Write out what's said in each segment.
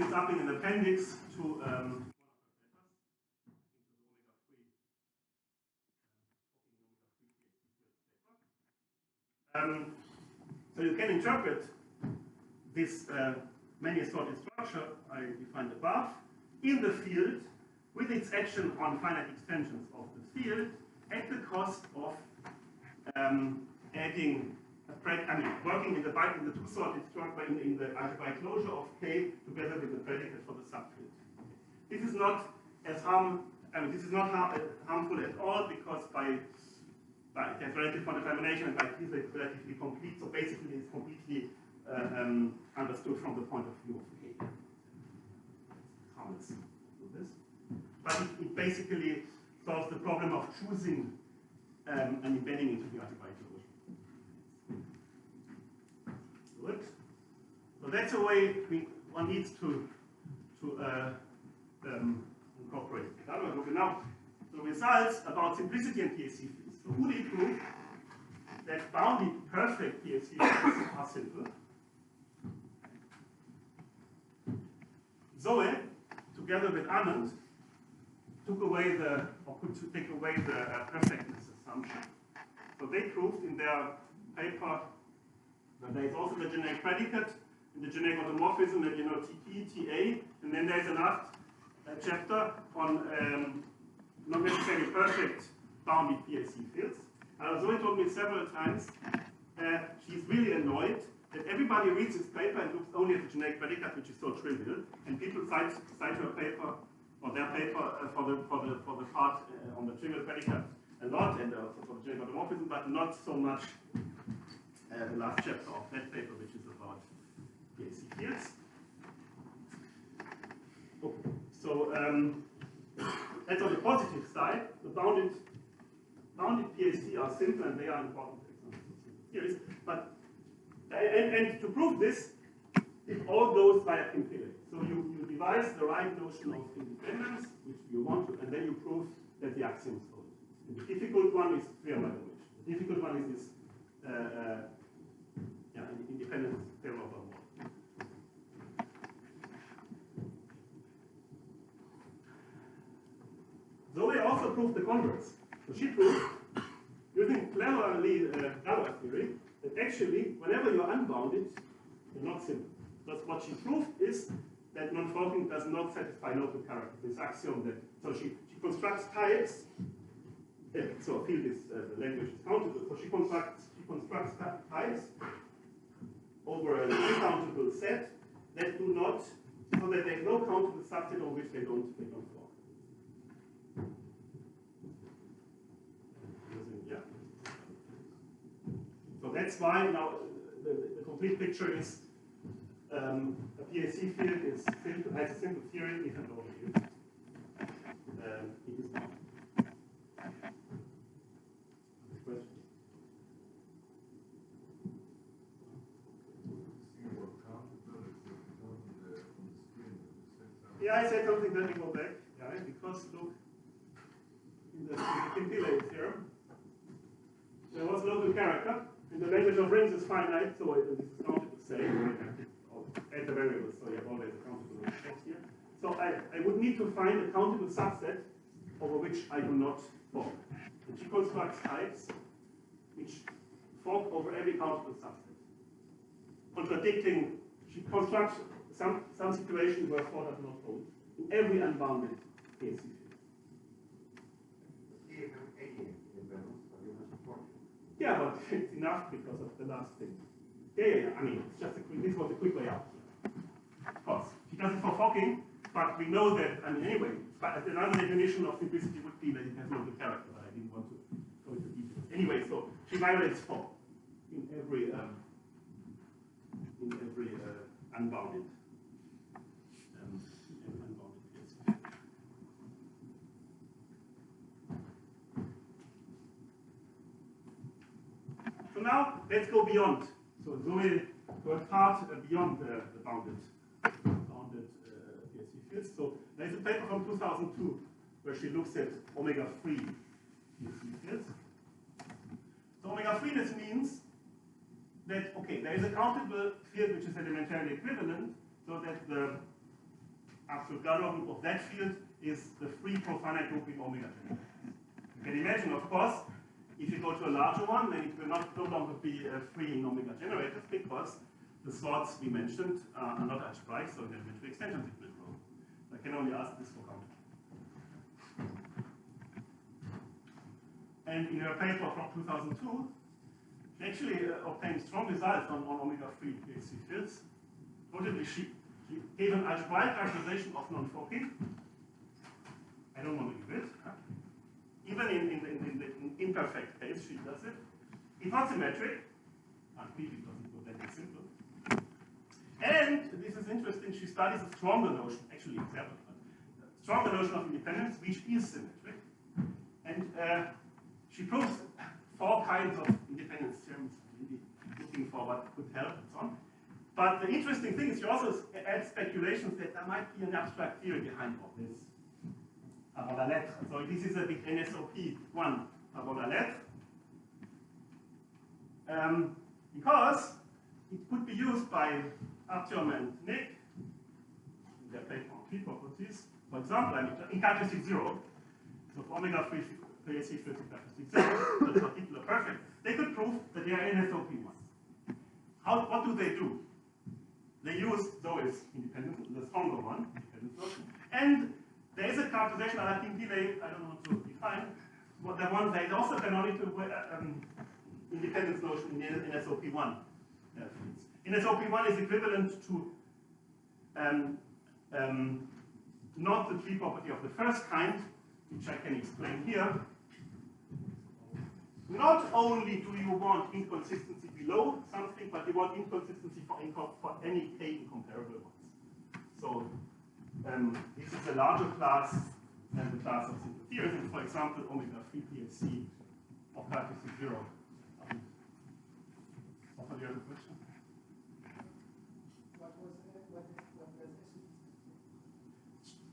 this up in an appendix to one of her papers. So you can interpret this many-sorted structure I defined above in the field with its action on finite extensions of the field at the cost of adding working in the two-sorted structure in the algebraic closure of K together with the predicate for the subfield. This is not as harmful at all because it has relative quantification and by T it's relatively complete. So basically, it's completely understood from the point of view of K. Harmless to this, but it basically solves the problem of choosing an embedding into the algebraic closure. Good. So that's a way one needs to incorporate it. Now, the results about simplicity and PSC fields. So Udi proved that bounded perfect PSC fields are simple. Zoe, together with Anand, could take away the perfectness assumption. So they proved in their paper that there is also the generic predicate in the generic automorphism that TP, TA, and then there's a last chapter on not necessarily perfect bounded PSC fields. Zoe told me several times she's really annoyed that everybody reads this paper and looks only at the generic predicate, which is so trivial, and people cite her paper or their paper for the part on the trivial predicate a lot, and also for the generic automorphism, but not so much the last chapter of that paper, which is about PSC fields. Okay. So that's on the positive side. The bounded PSC are simple and they are important examples of simple theories. But and to prove this, it all goes via Pillay. So you devise the right notion of independence, which you want to, and then you prove that the axioms hold. And the difficult one is theorem amalgamation. The difficult one is this independence theorem of Amor. Zoe also proved the converse. So she proved, using cleverly Galois theory, that actually, whenever you're unbounded, you're not simple. Because what she proved is that non-forking does not satisfy local characters. This axiom that, so she constructs types. So a field is the language is countable. So she constructs types over an uncountable set that do not, so that there's no countable subset over which they don't fork. Yeah. So that's why now the complete picture is a PSC field is simple, has a simple theory if and only if it is bound. Yeah, I said something, let me go back. Yeah, because look, in the Pillay theorem, there was local character, and the language of rings is finite, so this is counted the same. Add the variables, so you have always a countable set here. So I would need to find a countable subset over which I do not fork. And she constructs types which fork over every countable subset. Contradicting, she constructs some situation where for does not hold in every unbounded PSC field. Yeah, but it's enough because of the last thing. Yeah. I mean, it's just this was a quick way out. Of course, she does it for forking, but we know that. I mean, anyway, but another definition of simplicity would be that it has local character. But I didn't want to go into details. Anyway, so she violates fork in every unbounded. So now let's go beyond. So Zoe worked hard beyond the bounded PSC fields. So there's a paper from 2002 where she looks at omega-free PSC fields. So omega-freeness means that, okay, there is a countable field which is elementarily equivalent, so that the absolute Galois group of that field is the free profinite group in omega generators. You can imagine, of course, if you go to a larger one, then it will no longer be free in omega generators because the sorts we mentioned are not algebraic, so the geometry extensions it will grow. I can only ask this for count. And in her paper from 2002, she actually obtained strong results on omega-free PHC fields. Notably, she gave an algebraic characterization of non-forking. I don't want to give it. Huh? Even in the imperfect case, she does it. It's not symmetric. It doesn't go that simple. And this is interesting. She studies a stronger notion, actually example, a stronger notion of independence, which is symmetric. And she proves 4 kinds of independence theorems, really looking for what could help and so on. But the interesting thing is she also adds speculations that there might be an abstract theory behind all this. Avant la lettre. So this is a big NSOP one, avant la lettre. Because it could be used by Artyom and Nick in their paper on free properties. For example, in characteristic 0, so for omega-free PHC fields in characteristic 0, the particular perfect, they could prove that they are NSOP ones. What do they do? They use Zoe's independence, the stronger one, independence notion. And there is a characterization that I think Pillay, I don't know to define, but the one that is also canonical independence notion in NSOP1. NSOP1 is equivalent to not the tree property of the first kind, which I can explain here. Not only do you want inconsistency below something, but you want inconsistency for any k incomparable ones. So this is a larger class than the class of simple theories. And for example, omega-free PHC of characteristic 0. What was the other question? What was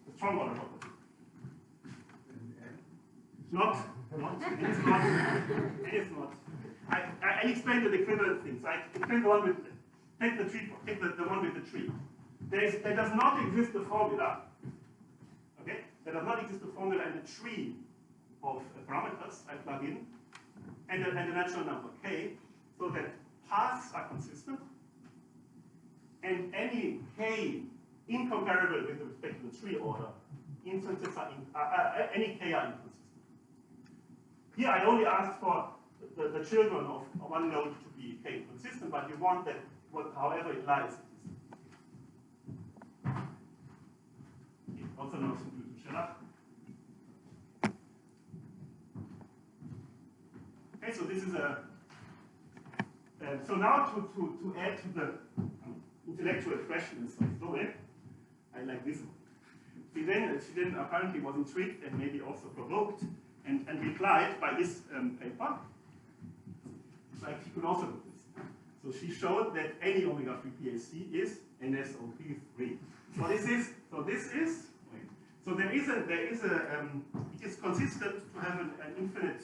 the strong order property? It is not. I explained the equivalent things. I explained the one with the one with the tree. There does not exist a formula. Okay? There does not exist a formula and a tree of parameters I plug in, and a natural number k, so that paths are consistent, and any k incomparable with respect to the tree order instances are any k are inconsistent. Here I only asked for the children of one node to be k consistent, but you want that however it lies. Also known to Shelah. Okay, so this is a so now to add to the intellectual freshness of Zoe, I like this one. She then apparently was intrigued and maybe also provoked and replied by this paper. Like she could also do this. So she showed that any omega-free PHC is NSOP3. So there is it is consistent to have an infinite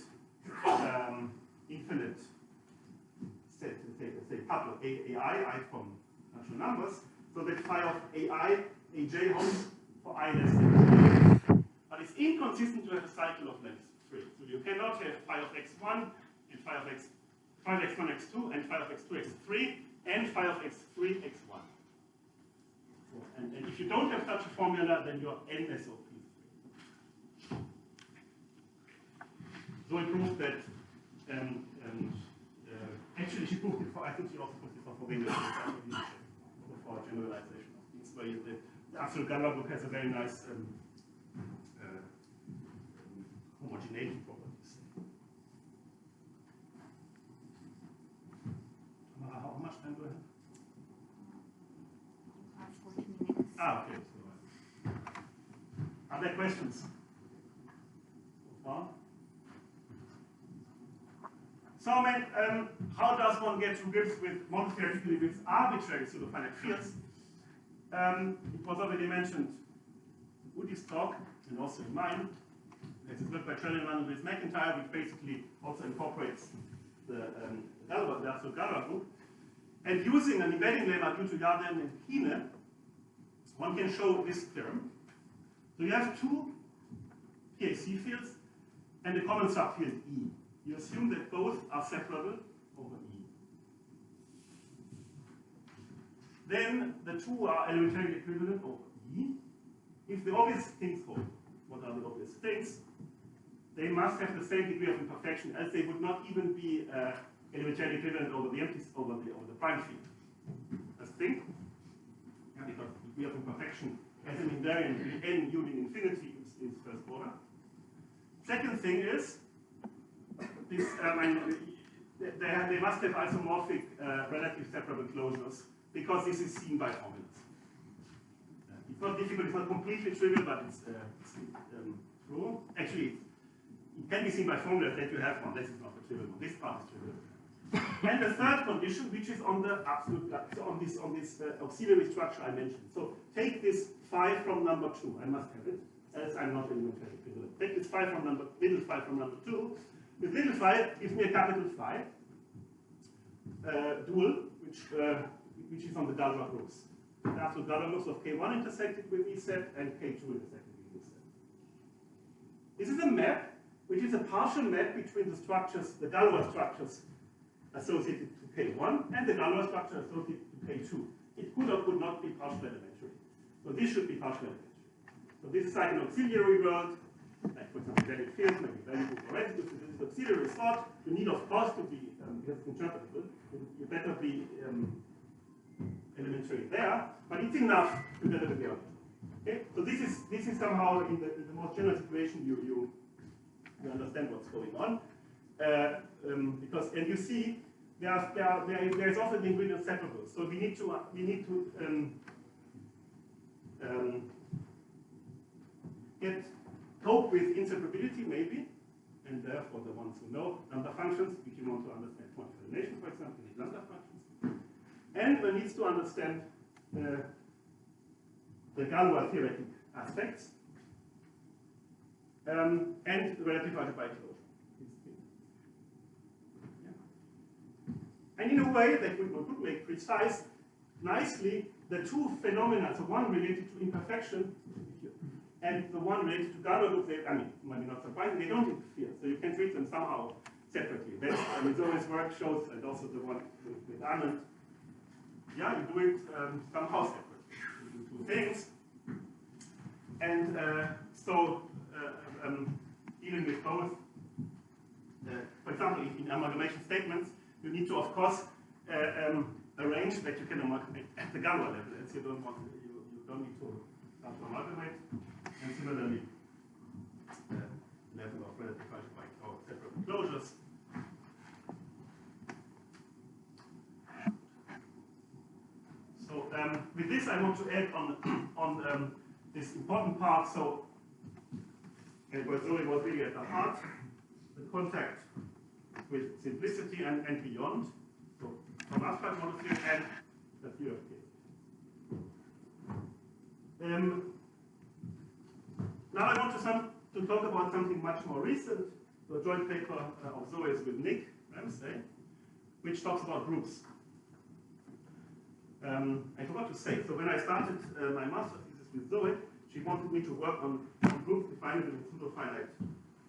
say couple of AI from natural numbers, so that phi of AI, AJ holds for I less than 3. But it's inconsistent to have a cycle of length 3. So you cannot have phi of x1 and phi of x1, x2, and phi of x2, x3, and phi of x3, x1. So, and if you don't have such a formula, then you're NSOP3. So it proves that actually she proved it for, I think she also proved it for Windows, for generalization of these, where the absolute Galois group has a very nice homogeneity properties. How much time do I have? 14 minutes. Okay. So, are there questions so far? So, how does one get to grips with monotheoretically with arbitrary pseudofinite fields? It was already mentioned in Udi's talk, and also in mine. There's this work by Dries and Angus Macintyre, which basically also incorporates the absolute Galois group. And using an embedding lemma due to Yarden and Kine, one can show this term. So you have two PAC fields and a common subfield E. You assume that both are separable over E. Then the two are elementarily equivalent over E. If the obvious things hold, what are the obvious things? They must have the same degree of imperfection, as they would not even be elementarily equivalent over the over the prime field. That's the thing. Yeah, because the degree of imperfection as an invariant n union infinity is first order. Second thing is this. They must have isomorphic relative separable closures, because this is seen by formulas. It's not difficult, it's not completely trivial, but it's true. Actually, it can be seen by formulas that you have one. This is not a trivial one. This part is trivial. And the third condition, which is on the absolute, so on this auxiliary structure I mentioned. So take this phi from number 2. I must have it, else I'm not elementary equivalent. Take this phi from middle phi from number 2. This little phi gives me a capital phi dual, which is on the Galois groups. The absolute Galois groups of K1 intersected with E set and K2 intersected with E set. This is a map, which is a partial map between the structures, the Galois structures associated to K1 and the Galois structure associated to K2. It could or could not be partial elementary. So this should be partial elementary. So this is like an auxiliary world, like for example, valid fields, maybe valuable or residues. So this is auxiliary thought. You need, of course, to be, because it's interpretable, you better be elementary there, but it's enough to deliver the object. Okay? So this is somehow in the most general situation you understand what's going on. Because, and you see, there is also the ingredient separable. So we need to cope with inseparability maybe, and therefore the ones who know lambda functions, if you want to understand quantification, for example, you need lambda functions. And one needs to understand the Galois theoretic aspects and the relative algebraic closure. And in a way that we could make precise nicely the two phenomena, so one related to imperfection and the one related to Galois groups, I mean, maybe not surprising, they don't interfere. So you can treat them somehow separately. That's, Zoe's work shows, and also the one with Anand, yeah, you do it somehow separately. You do two things. And dealing with both, for example, in amalgamation statements, you need to, of course, arrange that you can amalgamate at the Galois level, as you don't want to, you don't need to start to amalgamate. And similarly, level of relative algebraic or separable closures. So with this, I want to add on this important part. So, and what Zoe was really at the heart, the contact with simplicity and beyond. So, from abstract model theory and the theory of cases. Now I want to talk about something much more recent, the joint paper of Zoe's with Nick Ramsey, which talks about groups. I forgot to say, so when I started my master's thesis with Zoe, she wanted me to work on groups definable in pseudofinite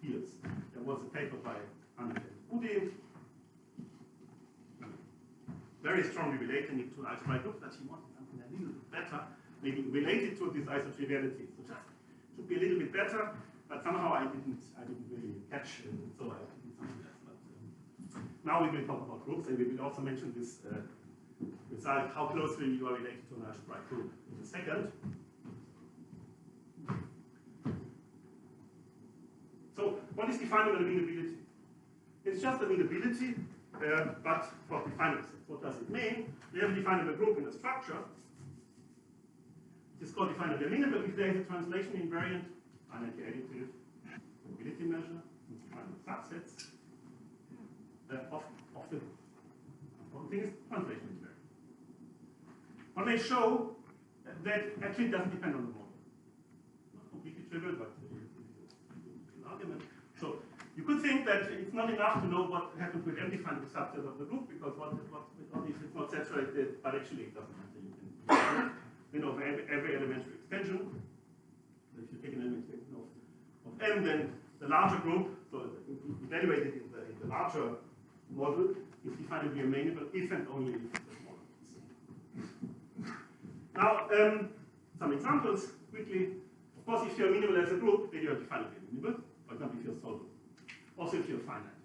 fields. There was a paper by Anand Pillay, very strongly relating it to algebraic groups, that she wanted something a little bit better, maybe related to this isotriviality. So just to be a little bit better, but somehow I didn't really catch it, so I did something else. But now we will talk about groups, and we will also mention this result, how closely you are related to an algebraic group in a second. So what is definable amenability? It's just amenability, but for definable sets. What does it mean? We have a definable group in a structure. It's called definable amenable if there is a translation invariant, finitely additive, probability measure, and definable subsets of the group. Important thing is translation invariant. One may show that actually it doesn't depend on the model. Not completely trivial, but an argument. So you could think that it's not enough to know what happens with M-definable subset of the group, because what if it's not saturated, but actually it doesn't matter. You can over every elementary extension. So if you take an elementary extension of M, then the larger group, so evaluated in the larger model, is defined to be amenable if and only if it's a smaller group. Now, some examples quickly. Of course, if you're amenable as a group, then you are defined to be amenable. For example, if you're solvable. Also, if you're finite,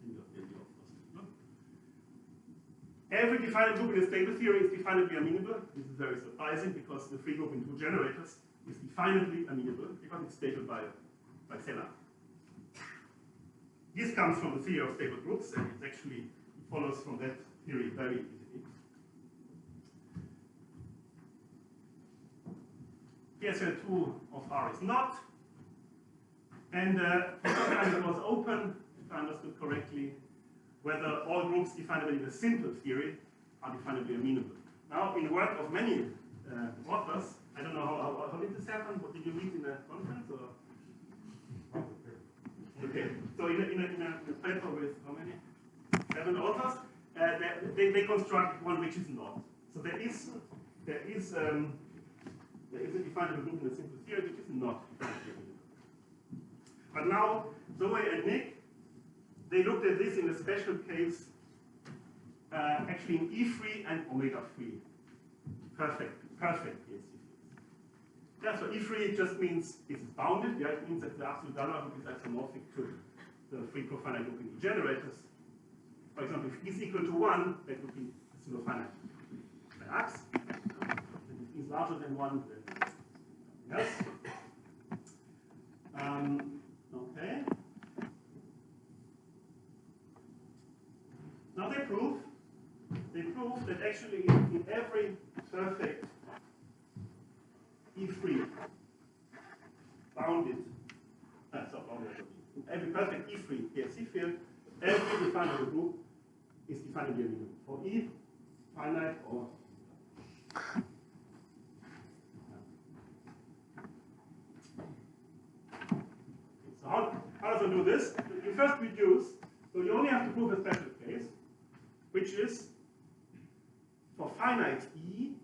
then you're of course amenable. Every defined group in a stable theory is defined to be amenable. This is very surprising because the free group in two generators is definably amenable because it's stable by Celan. This comes from the theory of stable groups, and it actually follows from that theory very easily. PSL2 of R is not, and it was open, if I understood correctly, whether all groups definable in a simple theory are definably amenable. Now, in the work of many authors, I don't know how did this happen? What did you read in a conference? Or? Okay, so in a paper with how many? 7 authors, they construct one which is not. So there is a definable group in a simple theory which is not definably amenable. But now, Zoe and Nick, they looked at this in a special case, actually in E3 and omega 3. Perfect PSC fields. Yeah, so E3 just means it's bounded. Yeah, it means that the absolute Galois group is isomorphic to the free cofinite group in the generators. For example, if E is equal to 1, that would be a pseudofinite max. And if E is larger than 1, then yes. Okay. Now they prove that actually in every perfect E3 bounded, in every perfect E3 PSC field, every definable group is definably amenable for E, finite or. So how does one do this? You first reduce, so you only have to prove a special case, which is for finite E,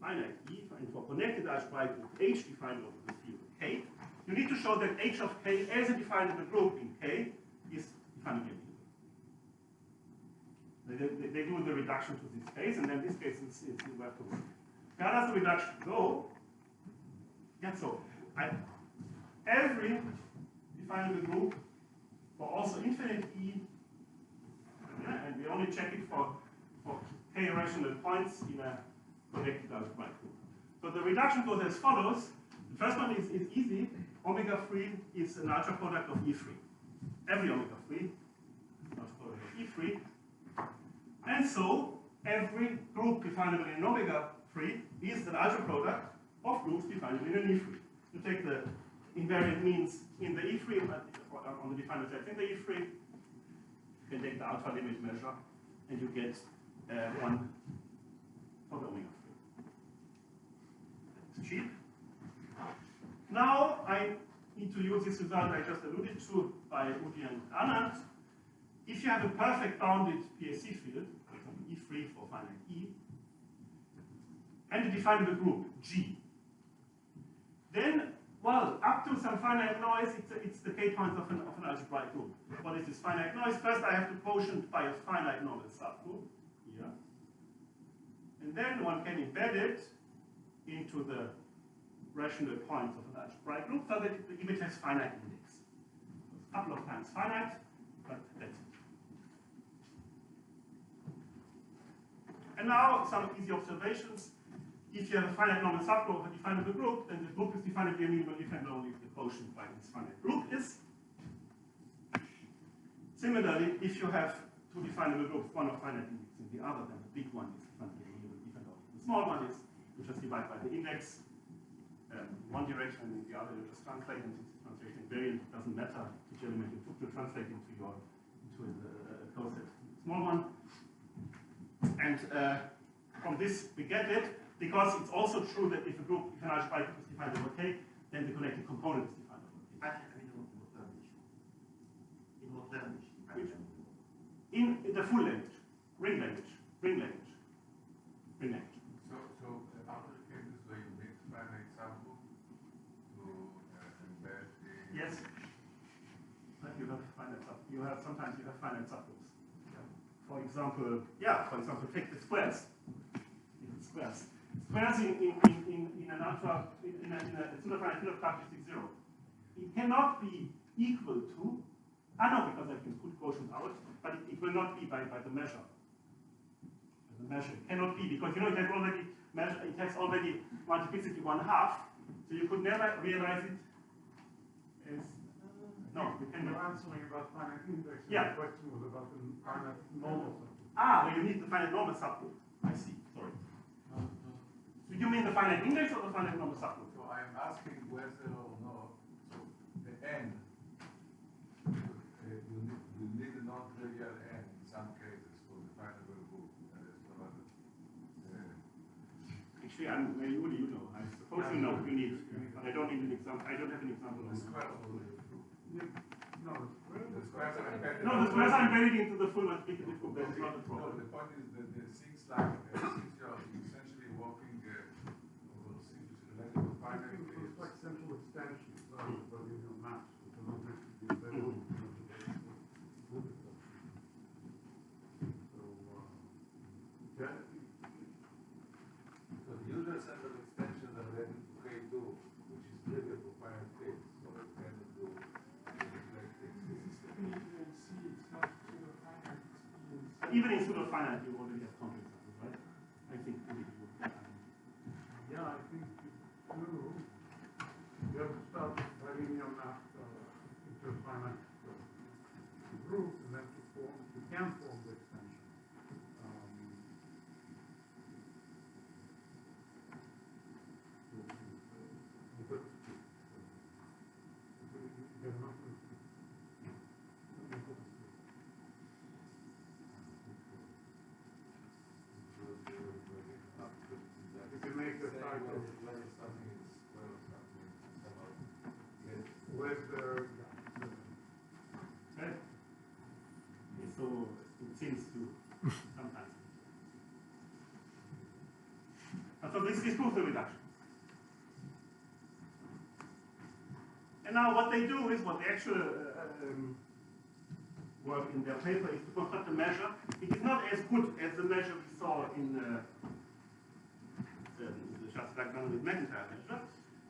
and for connected algebraic group H defined over the field K, you need to show that H of K as a definable group in K is definably amenable. They do the reduction to this case, and then this case is where to. How does the reduction go? Yeah, so every definable group for also infinite E, yeah, and we only check it for K rational points in a connected algebraic group. So the reduction goes as follows. The first one is easy. Omega 3 is an algebra product of E3. Every omega 3 is an algebra product of E3. And so every group definable in omega 3 is an algebra product of groups definable in an E3. You take the invariant means in the E3 on the definable sets in the E3, you can take the alpha limit measure, and you get 1 for the omega 3. It's cheap. Now I need to use this result I just alluded to by Udi and Anand. If you have a perfect bounded PSC field, for example E3 for finite E, and a definable group G, then, well, up to some finite noise, it's the K points of an algebraic group. What is this finite noise? First, I have to quotient by a finite normal subgroup here, and then one can embed it into the rational points of an algebraic group so that the image has finite index. So it's a couple of times finite, but that's it. And now some easy observations. If you have a finite normal subgroup of a definable group, then the group is definably amenable if and only if the quotient by this finite group is. Similarly, if you have two definable groups, one of finite index and the other, then the big one is definabely amenable if and only the small one is. You just divide by the index in one direction and in the other you just translate, and since the translation invariant, it doesn't matter which element you took to translate into a closed small one. And from this we get it, because it's also true that if an algebraic group is defined over K, then the connected component is defined over K. In what language? In the full language, ring language. So but sometimes you have finite subgroups. For example, take the squares. Squares in an ultra in a pseudofinite field of characteristic 0. It cannot be equal to. No, because I can put quotient out, but it will not be by the measure. The measure cannot be, because it has already multiplicity 1/2, so you could never realize it as no, you cannot. You're answering about finite index. Yeah. The question was about the finite normal subgroup. Well, you need the finite normal subgroup. I see. Sorry. So you mean the finite index or the finite normal subgroup? So I am asking whether or not the n. You need a non-trivial n in some cases for the finable group. Actually, maybe Udi, you know. I suppose you know. You need, but I don't need an example. I don't have an example. The square of the The squares are embedded. No, the squares are embedded into the full multiplicative group. That is not a problem. No, the point is that the things like since you are essentially working over things related to finite It's fields. like central extensions, but in your maps, which are not meant to be available. So the usual central extensions are related to K2, which is trivial for finite fields, so it cannot do reflect things. But even in pseudofinite, you already have complex subgroups, right? I think. Yeah, I think you do. You have to start by linear map into a finite group, and then you can form the extension. If you make the cycle, where's the Right? So it seems to sometimes. And so this proves the reduction. And now what they do is, what the actual work in their paper is to construct a measure. It is not as good as the measure we saw in the Dries with Macintyre measure,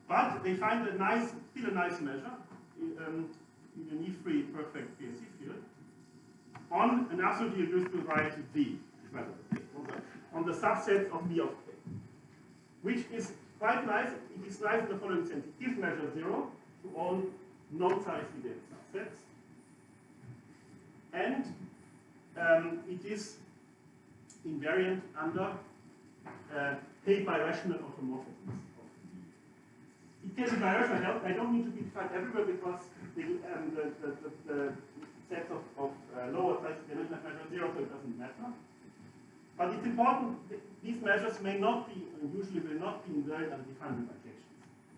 but they find still a nice measure in an E-free perfect PSC field on an absolutely reduced to variety V, on the subsets of V of K, which is quite nice. It is nice in the following sense. It gives measure 0 to all non-size event subsets, and it is invariant under K birational automorphisms of V. It can be birational. I don't need to be defined everywhere because the sets of lower size dimension have measure 0, so it doesn't matter. But it's important, these measures may not be, and usually will not be invariant under defining projections.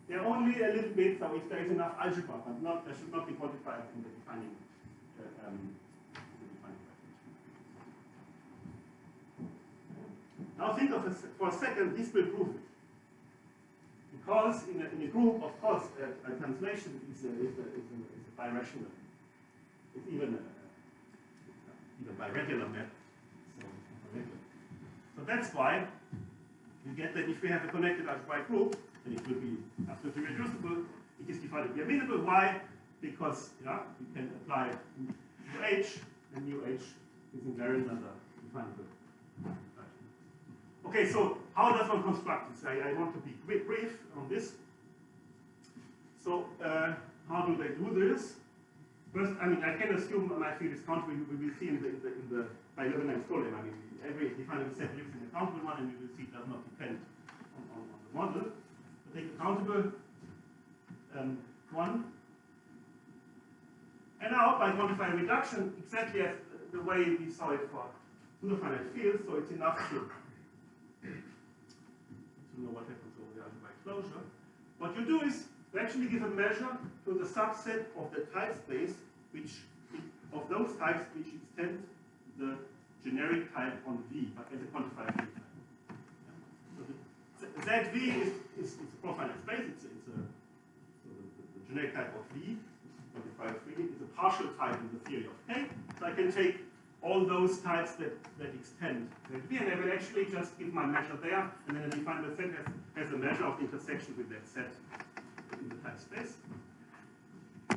They're only a little bit, so if there is enough algebra, but not, they should not be quantified in the defining projection. Now think of for a second, this will prove it. Because in a group, of course, a translation is a birational. It's even by regular method. So that's why you get that if we have a connected algebraic group, then it will be absolutely reducible. It is defined to be amenable. Why? Because you can apply mu h, and mu h is invariant under definable. Okay, so how does one construct this? I want to be brief on this. So how do they do this? First, I mean, I can assume my field is countable. We will see in the by Leibniz's problem. I mean, every definable set lives in a countable one, and you will see it does not depend on the model. So take a countable one, and now by quantifying reduction, exactly as the way we saw it for pseudofinite fields. So it's enough to know what happens over the algebraic closure. What you do is you actually give a measure to the subset of the type space of those types which extend the generic type on V, but as a quantifier V type. So the ZV is a profinite space. It's the generic type of V, quantifier freely, is a partial type in the theory of K. So I can take all those types that extend ZB, and I will actually just give my measure there, and then I define the set as a measure of the intersection with that set in the type space.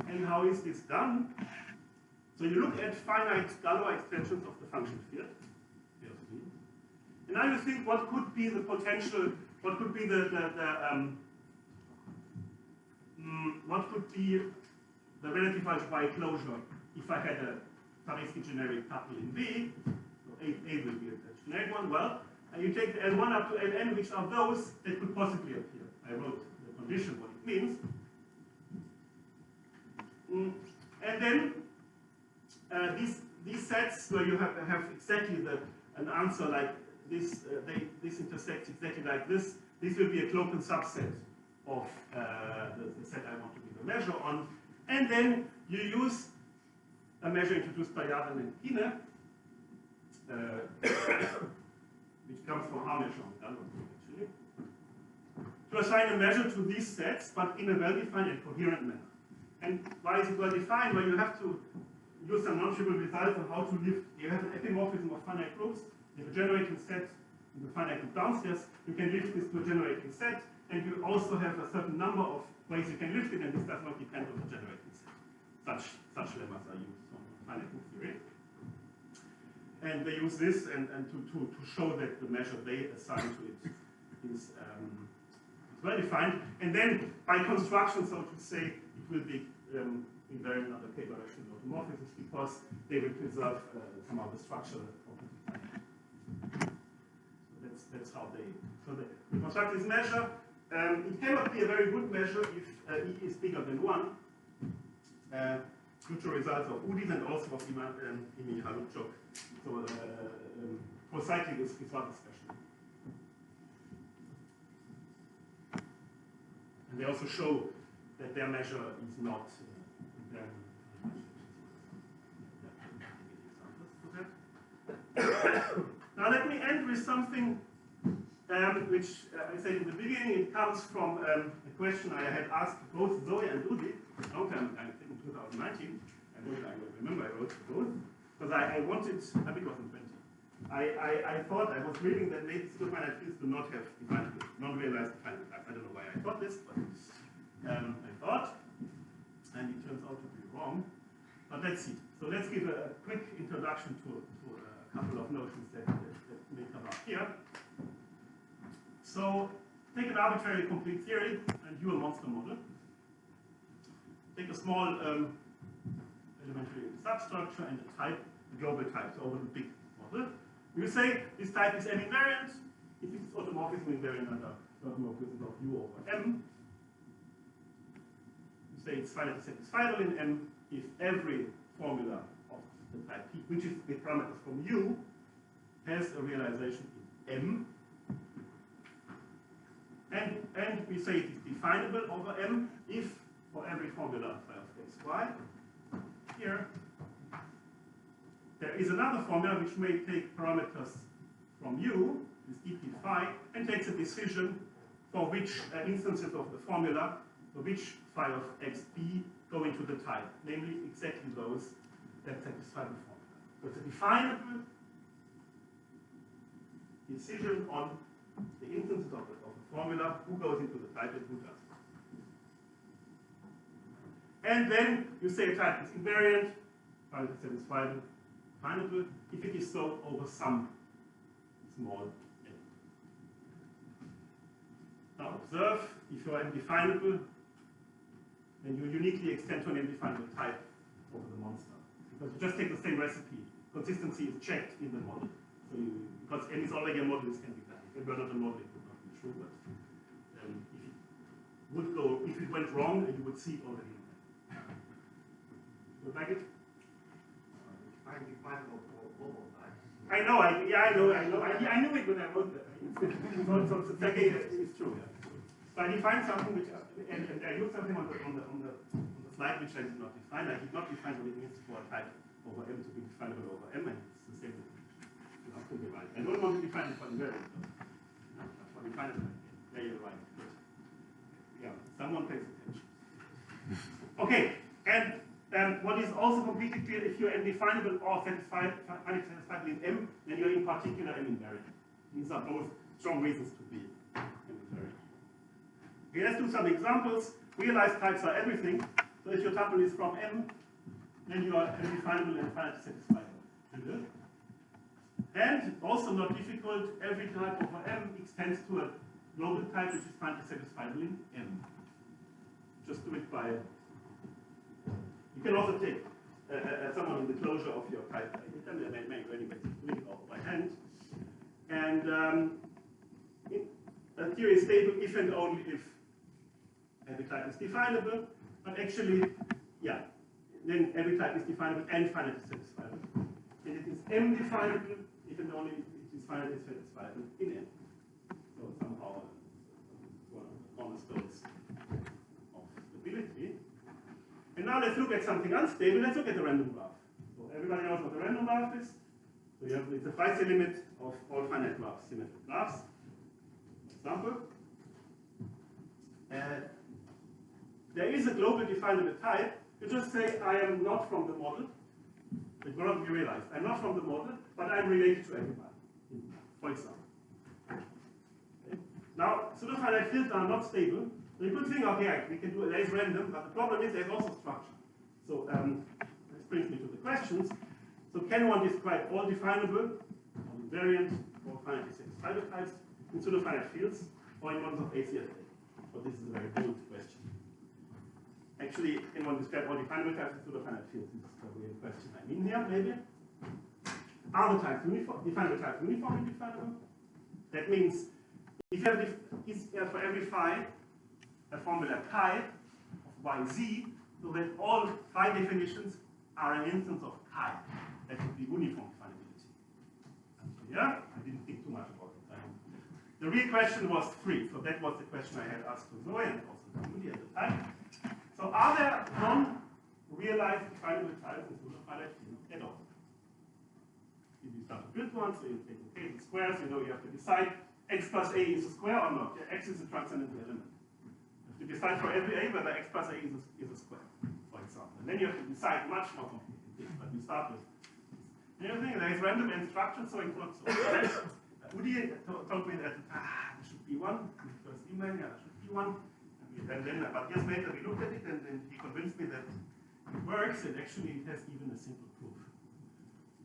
And how is this done? So you look at finite Galois extensions of the function field, and now you think what could be the potential, what could be what could be the relative algebraic closure if I had a Tarski generic tuple in V, so A will be a generic one. Well, you take the L1 up to Ln, which are those that could possibly appear. I wrote the condition, what it means. And then these sets where you have exactly an answer like this, this intersects exactly like this. This will be a Clopen subset of the set I want to give a measure on. And then you use a measure introduced by Jarden and Kine, which comes from hommage actually, to assign a measure to these sets, but in a well-defined and coherent manner. And why is it well-defined? Well, you have to use some non-trivial results on how to lift. You have an epimorphism of finite groups. You have a generating set in the finite group downstairs. You can lift this to a generating set, and you also have a certain number of ways you can lift it, and this does not depend on the generating set. Such lemmas are used on finite group theory. And they use this and to show that the measure they assign to it is well defined. And then by construction, so to say, it will be invariant under k-directional automorphisms because they will preserve somehow the structural property. So that's how they construct this measure. It cannot be a very good measure if E is bigger than 1. Future results of Udi's and also of Imi Halukchok. So procycling is rather special. And they also show that their measure is not Now let me end with something which I said in the beginning. It comes from a question I had asked both Zoe and Udi a long time, I think in 2019. I remember I wrote both, because I wanted, I think it was in 20. I thought, I was reading that maybe pseudofinite fields do not have definable, non-realized definable types. I don't know why I thought this, but I thought, and it turns out to be wrong. But let's see. So let's give a quick introduction to a couple of notions that may come up here. So take an arbitrary complete theory and do a monster model. Take a small elementary substructure and a type, a global type, so over the big model. You say this type is M-invariant if it is automorphism invariant under automorphism of U over M. You say it's finitely satisfiable in M if every formula of the type P, which is with parameters from U, has a realization in M. And we say it is definable over M if for every formula phi of x, y, here, there is another formula which may take parameters from U, this dp phi, and takes a decision for which instances of the formula, for which phi of xb go into the type, namely exactly those that satisfy the formula. So it's a definable decision on the instances of the formula, who goes into the type and who doesn't. And then you say a type is invariant, finitely satisfiable, definable, if it is so over some small n. Now observe, if you are indefinable, then you uniquely extend to an indefinable type over the monster. Because you just take the same recipe. Consistency is checked in the model. So because n is already a model, this can be done. If it were not a model, it would not be true, but if it went wrong, you would see it already. Would like it? I know, I knew it when I wrote that. So it's true, yeah. So I defined something which, and I used something on the slide which I did not define. I did not define what it means for a type over M to be definable over M, and it's the same definition. I don't want to define it for invariant, but for definable. Yeah, you're right. Good. Yeah, someone pays attention. Okay, and completely clear if you're indefinable or finite satisfiable in M, then you're in particular M invariant. These are both strong reasons to be M invariant. Okay, let's do some examples. Realized types are everything. So if your tuple is from M, then you are indefinable and finite satisfiable. And also not difficult, every type over M extends to a global type which is finitely satisfiable in M. Just do it by, you can also take someone in the closure of your type. You can make any do it all by hand. And a theory is stable if and only if every type is definable, but actually, yeah, then every type is definable and finitely satisfiable. And it is M definable if and only if it is finitely satisfiable in M. So somehow one of the cornerstones of stability. And now let's look at something unstable. Let's look at the random graph. So everybody knows what the random graph is. So you have it's a Freisel limit of all finite graphs, symmetric graphs. Example. There is a global definable type. You just say, I am not from the model. It will not be realized. I'm not from the model, but I'm related to everybody, for example. Okay. Now, pseudofinite fields are not stable. So you could think, okay, we can do it as random, but the problem is there's also structure. So this brings me to the questions. So can one describe all definable, all invariant, all finitely satisfiable types in pseudofinite fields or in models of ACFA? Well, this is a very bold question. Actually, can one describe all definable types in pseudofinite fields? This is the real question I mean here, maybe. Are the types definable types uniformly definable? That means if you have for every phi a formula chi of yz, so that all phi definitions are an instance of chi. That would be uniform definability. Yeah? I didn't think too much about it. The real question was 3, so that was the question I had asked to Zoe and also to Udi at the time. So are there non-realized definable types in pseudofinite fields at all? If you start a good one, so you take the case squares, you know you have to decide x plus a is a square or not. Yeah, x is a transcendental element. You have to decide for every a whether x plus a is a square, for example. And then you have to decide much more complicated things, but you start with this. And everything, there is random and structured, so it's not so. Udi told me that there should be one, first email, yeah, there should be one. And then, but years later, we looked at it, and then he convinced me that it works, and actually it has even a simple proof.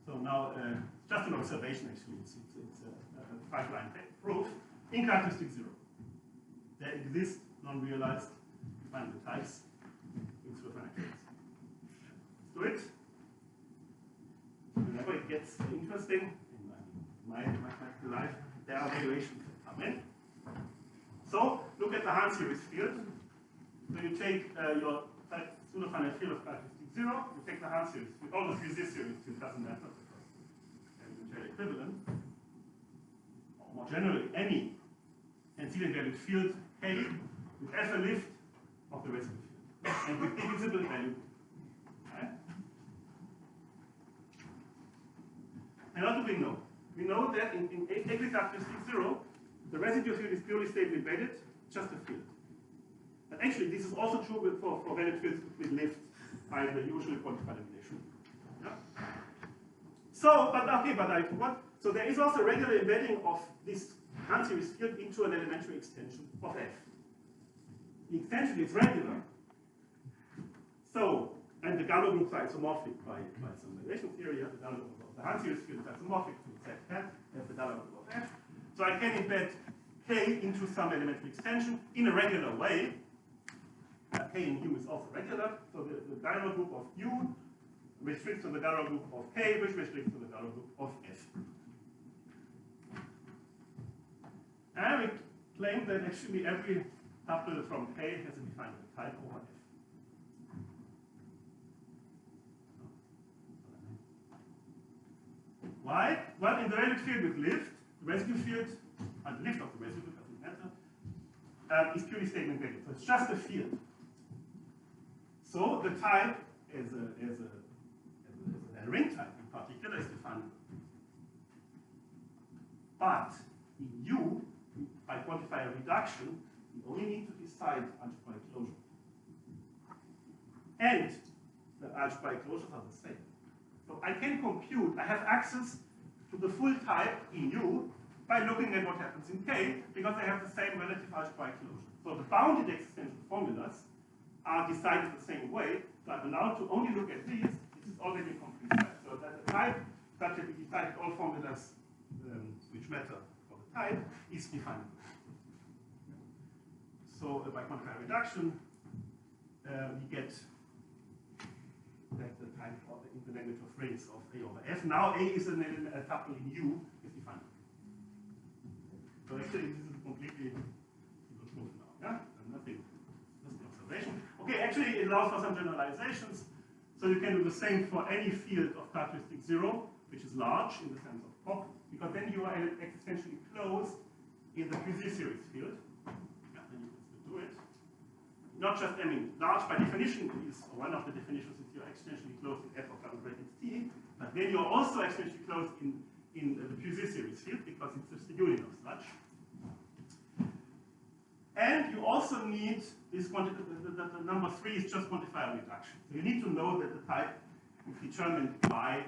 So now, just an observation, actually, it's a 5-line proof. In characteristic 0, there exist non-realized definable types in pseudofinite fields. Let's do it. Whenever it gets interesting, in my practical life, there are evaluations that come in. So, look at the Hahn series field. So you take your pseudofinite field of characteristic 0, you take the Hahn series field, almost use this series field, doesn't matter, because they're equivalent. Or more generally, any ancillary field K with alpha lift of the residue field, and with divisible value. Okay? And what do we know? We know that in every characteristic 0, the residue field is purely stably embedded, just a field. And actually, this is also true for valid fields with lift by the usually quantified relation. Yeah? So, what? So there is also regular embedding of this Hahn series field into an elementary extension of F. The extension is regular. So, and the Galois groups are isomorphic by some relation theory. The Galois group of the Hahn series field is isomorphic to Z hat, the Galois group of F. So I can embed K into some elementary extension in a regular way. K in U is also regular. So the Galois group of U restricts to the Galois group of K, which restricts to the Galois group of F. And we claim that actually every tuple from K has a definable type over F. Why? Well, in the valid field with lift, the residue field, and the lift of the residue doesn't matter, is purely stable embedded. So it's just a field. So the type as a ring type in particular is definable. But in U, by quantifier reduction, we only need to decide algebraic closure. And the algebraic closures are the same. I can compute, I have access to the full type in U by looking at what happens in K, because they have the same relative algebraic closure. So the bounded existential formulas are decided the same way, so I'm allowed to only look at these. This is already a complete type. So that the type such that we decided all formulas which matter for the type is definable. So by quantifier reduction, we get that the type of the interlanguage of rings of A over F. Now A is a tuple in U is definable. So actually this is completely proof now. Yeah? Nothing. Just an observation. Okay, actually it allows for some generalizations. So you can do the same for any field of characteristic 0, which is large in the sense of pop, because then you are existentially closed in the Puiseux series field. Yeah, then you can still do it. Not just, I mean, large by definition is, or one of the definitions is you're existentially closed in F of double brackets T, but then you're also existentially closed in the Puiseux series field because it's just the union of such. And you also need this the number 3 is just quantifier reduction. So you need to know that the type is determined by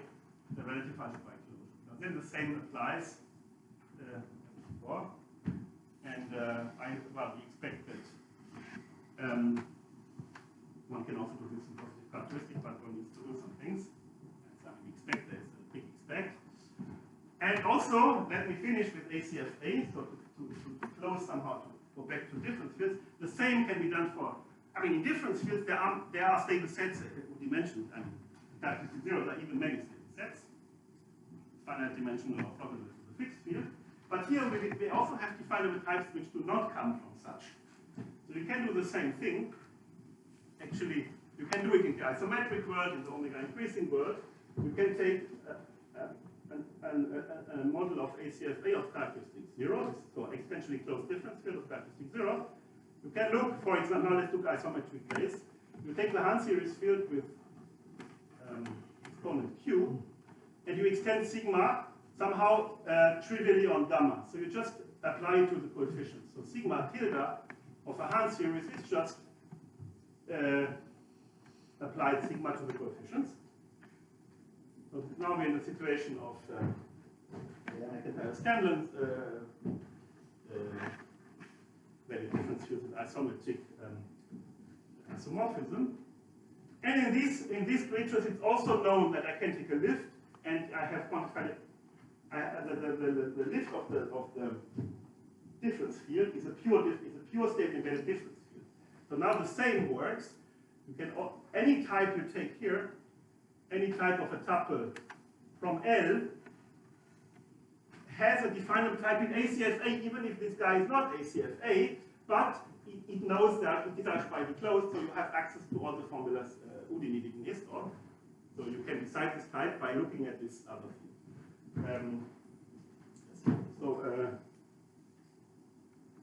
the relative algebraic closure. Because then the same applies as before. And we expect that one can also do this in positive characteristic, but one needs to do some things. So we expect there's a big expect. And also, let me finish with ACFA, so to close somehow, to go back to difference fields. The same can be done for, I mean, in difference fields, there are stable sets, as Udi mentioned. I mean, characteristic 0, there are even many stable sets. Finite dimensional orthogonal to the fixed field. But here we also have definable types which do not come from such. So you can do the same thing. Actually, you can do it in the isometric world, in the omega increasing world. You can take a model of ACFA of characteristic 0, so exponentially closed difference field of characteristic 0. You can look, for example, now let's look isometric case. You take the Hahn series field with exponent Q, and you extend sigma somehow trivially on gamma. So you just apply it to the coefficients. So sigma tilde of a Hahn series is just applied sigma to the coefficients. So now we're in the situation of Scanlon's value difference field with isometric isomorphism. And in these creatures, it's also known that I can take a lift, and I have quantified it. The lift of the difference field is a pure state embedded difference field. So now the same works. You can any type you take here, any type of a tuple from L has a definable type in ACFA, even if this guy is not ACFA, but it knows that it is algebraically closed, so you have access to all the formulas Udi needed in his talk. So you can decide this type by looking at this other field.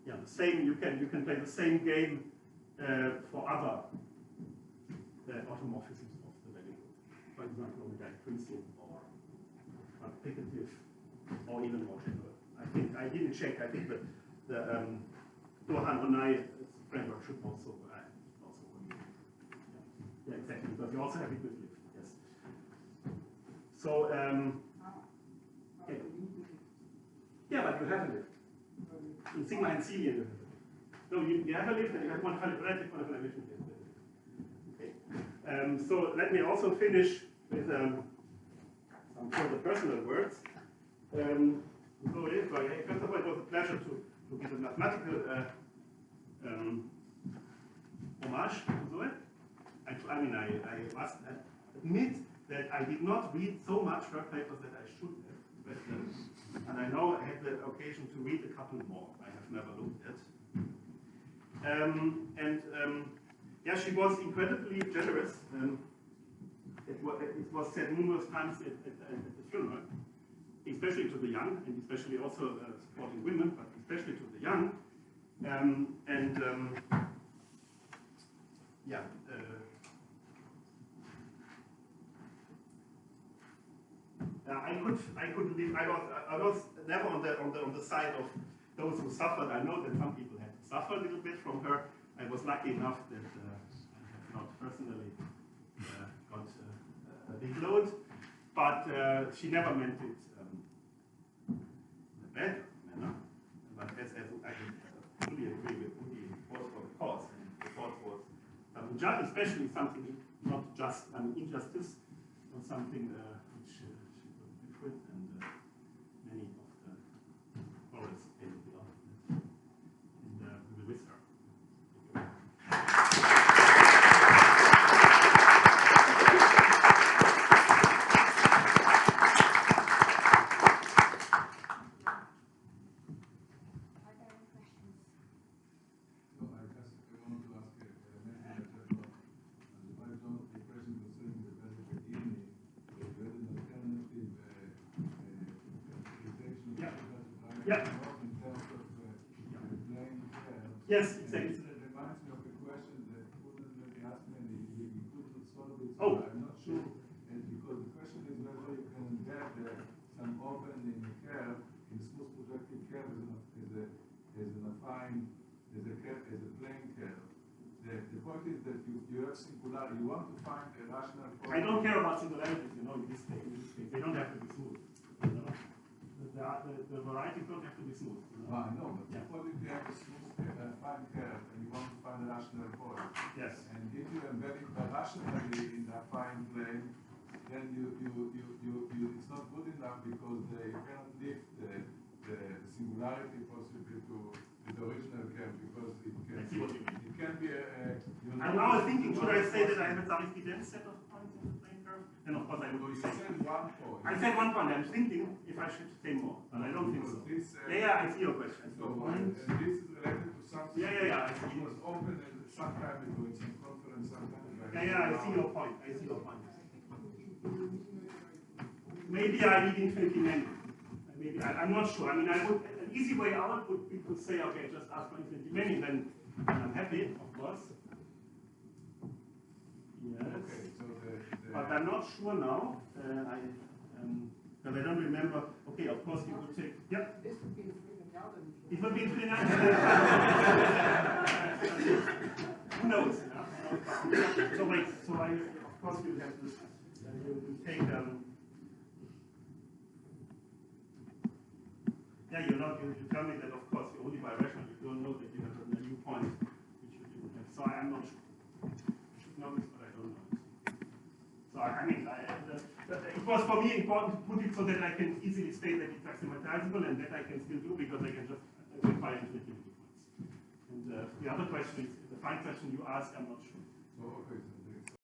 Yeah, the same. You can play the same game for other automorphisms of the value. For example, omega increasing or multiplicative, or even more general. I didn't check. I think that the Dohan-Onai framework should also work. Yeah, exactly. Because you also have it with lift. Yes. So okay. Yeah, but you have a lift. In sigma and C, you have a lift. No, you have a lift, and you have one relative quantification. Okay. So let me also finish with some further personal words. First of all, it was a pleasure to give a mathematical homage to Zoe. I must admit that I did not read so much her papers that I should have read them. And I know I had the occasion to read a couple more I have never looked at. Yeah, she was incredibly generous. It was said numerous times at the funeral, especially to the young, and especially also supporting women, but especially to the young. I could live. I was never on the side of those who suffered. I know that some people had to suffer a little bit from her. I was lucky enough that I have not personally got a big load. but she never meant it in a bad manner. But as I fully agree with Udi, it was for the cause, and the cause was something just, especially something not just injustice, or something which she was different, and many of the quarrels ended up with it. And we will miss her. Yes, exactly. It reminds me of a question that Udi maybe asked me, and he couldn't solve it, so Oh. I'm not sure. And because the question is whether you can get some open in a curve, in a smooth projective curve as a plane curve. The point is that you have singularity. You want to find a rational point. I don't care about singularities, you know, in this case. They don't have to be smooth. You know? The varieties don't have to be smooth. You know? I know, but suppose if you have a smooth fine curve and you want to find a rational point. Yes. And if you embed it rationally in the affine plane, then it's not good enough because you cannot lift the singularity possibly to the original curve because it can. I see what you mean. It can be a. I'm now thinking, should I say that I have a Tarifki dense set of points in the plane curve? Then of course I would say. You said 1 point. I said 1 point. I'm thinking if I should say more, but I don't think so. This, I see your question. So, and this is related to something. I see. It was open and some time ago in some conference sometime. I see your point. I see your point. Maybe I read infinitely many. Maybe I'm not sure. I mean, an easy way out would be to say, okay, just ask for infinitely many, then I'm happy, of course. Yes. Okay, so but I'm not sure now. Because I don't remember. Okay, of course you would take. Yep. This would be infinitely now. It would be infinitely now. Who knows? So wait. So of course you have to. You take. You tell me that of course you only by rational. You don't know that you have a new point which you didn't have. So I'm not sure. I should know this, but I don't know it. So I mean, it was for me important to put it so that I can easily state that it's axiomatizable, and that I can still do because I can just verify infinitely many points. And the other question is the fine question you asked. I'm not sure.